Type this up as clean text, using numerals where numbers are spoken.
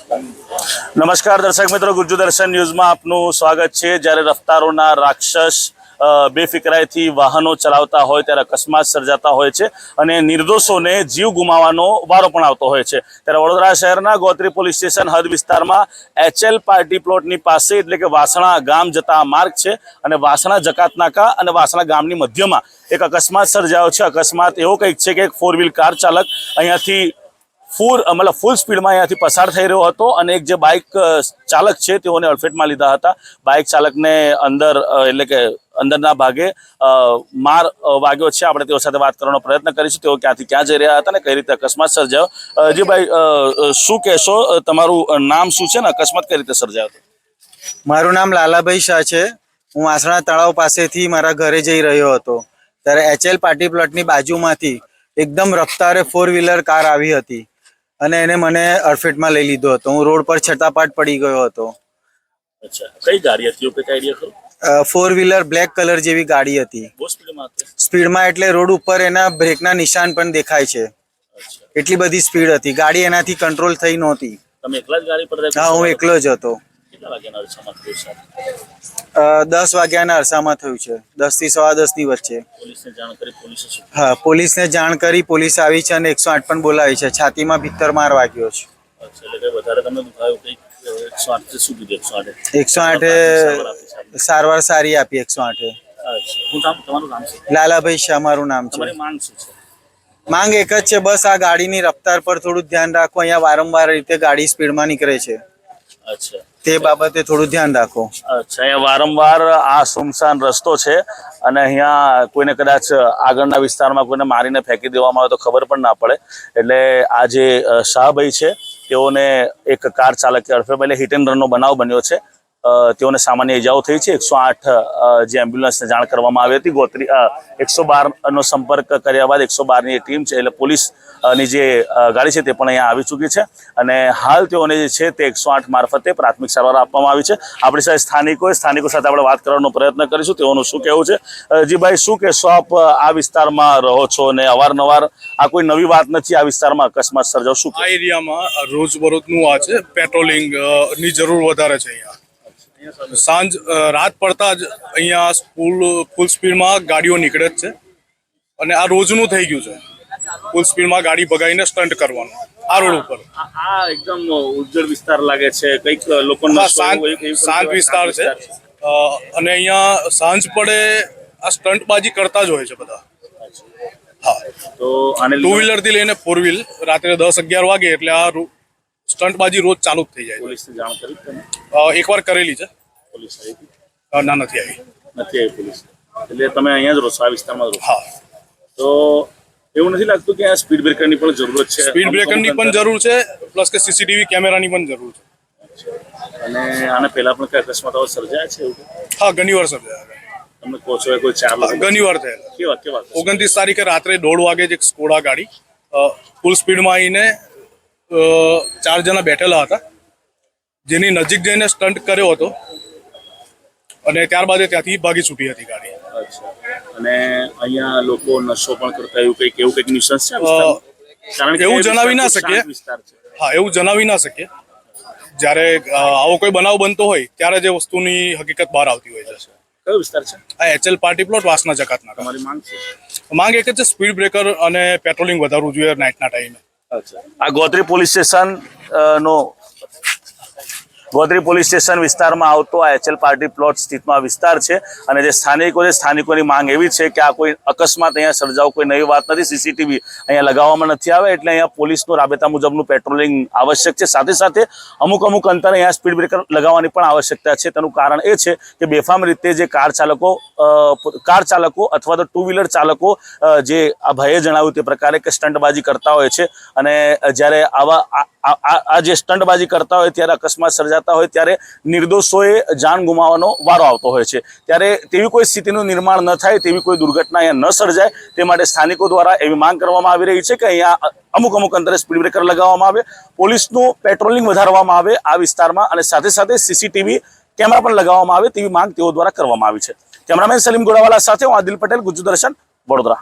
નમસ્કાર દર્શક મિત્રો, ગુર્જર દર્શન ન્યૂઝમાં આપનું સ્વાગત છે। જ્યારે રફતારોના રાક્ષસ બેફિકરાઈથી વાહનો ચલાવતા હોય ત્યારે અકસ્માત સર્જાતા હોય છે અને નિર્દોષોને જીવ ગુમાવવાનો વારો પણ આવતો હોય છે। ત્યારે વડોદરા શહેરના ગોત્રી પોલીસ સ્ટેશન હદ વિસ્તારમાં HL પાર્ટી પ્લોટની પાસે એટલે કે વાસણા ગામ જતા માર્ગ છે અને વાસણા જકાત નાકા અને વાસણા ગામની મધ્યમાં એક અકસ્માત સર્જાયો છે। અકસ્માત એવો કંઈક છે કે એક 4 વ્હીલ કાર ચાલક અહીંયાથી ફૂલ સ્પીડમાં અહીંયાથી પસાર થઈ રહ્યો હતો અને એક જે બાઇક ચાલક છે તેઓને અડફેટમાં લીધા હતા। બાઇક ચાલકને અંદર એટલે કે અંદરના ભાગે માર વાગ્યો છે। આપણે તેઓ સાથે વાત કરવાનો પ્રયત્ન કરીશું। તેઓ ક્યાંથી ક્યાં જઈ રહ્યા હતા અને કઈ રીતે અકસ્માત સર્જાયો। જી ભાઈ, શું કહેશો? તમારું નામ શું છે ને અકસ્માત કઈ રીતે સર્જાયો હતો? મારું નામ લાલાભાઈ શાહ છે। હું વાસણા તળાવ પાસેથી મારા ઘરે જઈ રહ્યો હતો ત્યારે HL પાર્ટી પ્લોટની બાજુમાંથી એકદમ રફતારે 4 વ્હીલર કાર આવી હતી અને એને મને અડફેટમાં લઈ લીધો હતો। હું રોડ પર છટાપાટ પડી ગયો હતો। અચ્છા, કઈ ગાડી હતી? કઈ આઈડિયા ખરો? 4 વ્હીલર બ્લેક કલર જેવી ગાડી હતી। બહુ સ્પીડમાં હતી? સ્પીડમાં એટલે રોડ ઉપર એના બ્રેકના નિશાન પણ દેખાય છે। એટલી બધી સ્પીડ હતી, ગાડી એનાથી કંટ્રોલ થઈ નહોતી। તમે એકલા જ ગાડી પર હતા? હા, હું એકલો જ હતો। કેટલા વાગ્યાના અરસામાં થયું છે? 10 વાગ્યાના અરસામાં થયું છે, 10 થી 10:15 ની વચ્ચે। પોલીસને જાણ કરી? પોલીસે શું? હા, પોલીસને જાણ કરી, પોલીસ આવી છે અને 108 પણ બોલાવી છે। છાતીમાં ભીતર માર વાગ્યો છે। અચ્છા, એટલે વધારે તમને દુખાયો? કઈ 108 શું કીધું? 108 સારવાર સારી આપી। 108 તમારું નામ છે? લાલાભાઈ શાહ મારું નામ છે। તમારી માંગ શું છે? માંગ એક જ છે, બસ આ ગાડીની રફતાર પર થોડું ધ્યાન રાખો। અહીંયા વારંવાર રીતે ગાડી સ્પીડમાં નીકળે છે, અચ્છા, તે બાબતે થોડું ધ્યાન રાખો। અચ્છા, અહીંયા વારંવાર આ સુમસાન રસ્તો છે અને અહીંયા કોઈને કદાચ આગળના વિસ્તારમાં કોઈને મારીને ફેંકી દેવામાં આવે તો ખબર પણ ના પડે। એટલે આ જે શાહભાઈ છે તેઓને એક કાર ચાલકે અડફેટમાં, એટલે હિટ એન્ડ રનનો બનાવ બન્યો છે। તેઓને સામાન્ય ઇજાઓ થઈ છે। 108 જે એમ્બ્યુલન્સને જાણ કરવામાં આવી હતી, ગોત્રી 112 નો સંપર્ક કર્યા બાદ 112ની ટીમ છે એટલે પોલીસની જે ગાડી છે તે પણ અહીંયા આવી ચૂકી છે અને હાલ તેઓને જે છે તે 108 મારફતે પ્રાથમિક સારવાર આપવામાં આવી છે। આપણી સાથે સ્થાનિકો સાથે આપણે વાત કરવાનો પ્રયત્ન કરીશું। તેઓનું શું કહેવું છે? જી ભાઈ, શું કહેશો આપ? આ વિસ્તારમાં રહો છો અને અવારનવાર આ કોઈ નવી વાત નથી, આ વિસ્તારમાં અકસ્માત સર્જાવ શું? આ એરિયામાં રોજબરોજનું આ છે, પેટ્રોલિંગ ની જરૂર વધારે છે। અહીંયા રાત પડતા જ અહીંયા ફૂલ સ્પીડમાં ગાડીઓ નીકળે જ છે અને આ રોજનું થઈ ગયું છે। ફૂલ સ્પીડમાં ગાડી ભગાઈને સ્ટન્ટ કરવાનું આ રોડ ઉપર। આ એકદમ ઉજ્જડ વિસ્તાર લાગે છે, કઈક લોકોનો શાંત વિસ્તાર છે અને અહીંયા સાંજ પડે આ સ્ટન્ટબાજી કરતા જ હોય છે બધા। હા, તો 2 વ્હીલર થી લઈને 4 વ્હીલ રાત્રે 10-11 વાગે એટલે આ સ્ટન્ટબાજી રોજ ચાલુ જ થઈ જાય। પોલીસને જાણ કરી તમે? એકવાર કરેલી છે। પોલીસ આવી? ના, નથી આવી પોલીસ। એટલે તમે અહીંયા જ રહો છો, આ વિસ્તારમાં રહો? હા। તો એવું નથી લાગતું કે આ સ્પીડ બ્રેકરની પણ જરૂરત છે? સ્પીડ બ્રેકરની પણ જરૂર છે, પ્લસ કે CCTV કેમેરાની પણ જરૂર છે। અને આને પહેલા પણ કઈ અકસ્માતો સર્જાયા છે? હા, ઘણી વાર સર્જાયા। તમે કહો છો કોઈ 4 લોકો? ઘણી વાર થયેલા। કેવા? 29 તારીખે રાત્રે 1:30 વાગે જ એક સ્કોડા ગાડી ફૂલ સ્પીડમાં આવીને 4 જણા બેઠેલા હતા, જેની નજીક જઈને સ્ટન્ટ કર્યો હતો અને ત્યારબાદ ત્યાંથી ભાગી છૂટી હતી ગાડી। અને અહીંયા લોકો નશો પણ કરતા એવું કંઈક ન્યુસન્સ છે? એવું જણાવી ના શકીએ। હા, એવું જણાવી ના શકીએ। જ્યારે આવો કોઈ બનાવ બનતો હોય ત્યારે જે વસ્તુની હકીકત બહાર આવતી હોય છે। કયો વિસ્તાર છે? આ HL પાર્ટી પ્લોટ, વાસણા જકાત નાકા। તમારી માંગ છે? માંગ એક જ છે, સ્પીડ બ્રેકર અને પેટ્રોલિંગ વધારવું જોઈએ નાઇટના ટાઈમે। આ ગોત્રી પોલીસ સ્ટેશન વિસ્તારમાં આવતો આ HL પાર્ટી પ્લોટ સ્થિતનો આ વિસ્તાર છે અને જે સ્થાનિકોની માંગ એવી છે કે આ કોઈ અકસ્માત અહીંયા સર્જાવ કોઈ નવી વાત નથી। CCTV અહીંયા લગાવવામાં નથી આવે એટલે અહીંયા પોલીસનું રાબેતા મુજબનું પેટ્રોલિંગ આવશ્યક છે। સાથે સાથે અમુક અંતરે અહીંયા સ્પીડ બ્રેકર લગાવવાની પણ આવશ્યકતા છે। તેનું કારણ એ છે કે બેફામ રીતે જે કાર ચાલકો અથવા તો 2 વ્હીલર ચાલકો જે આ ભાઈએ જણાવ્યું તે પ્રકારે કે સ્ટન્ટબાજી કરતા હોય છે અને જ્યારે આ જે સ્ટન્ટબાજી કરતા હોય ત્યારે અકસ્માત સર્જાતા હોય ત્યારે નિર્દોષોએ જાન ગુમાવવાનો વારો આવતો હોય છે। ત્યારે તેવી કોઈ સ્થિતિનું નિર્માણ ન થાય, તેવી કોઈ દુર્ઘટના અહીંયા ન સર્જાય તે માટે સ્થાનિકો દ્વારા એવી માંગ કરવામાં આવી રહી છે કે અહીંયા અમુક અંતરે સ્પીડ બ્રેકર લગાવવામાં આવે, પોલીસનું પેટ્રોલિંગ વધારવામાં આવે આ વિસ્તારમાં અને સાથે સાથે CCTV કેમેરા પણ લગાવવામાં આવે તેવી માંગ તેઓ દ્વારા કરવામાં આવી છે। કેમેરામેન સલીમ ગોડાવાલા સાથે હું આદિલ પટેલ, ગુર્જર દર્શન, વડોદરા।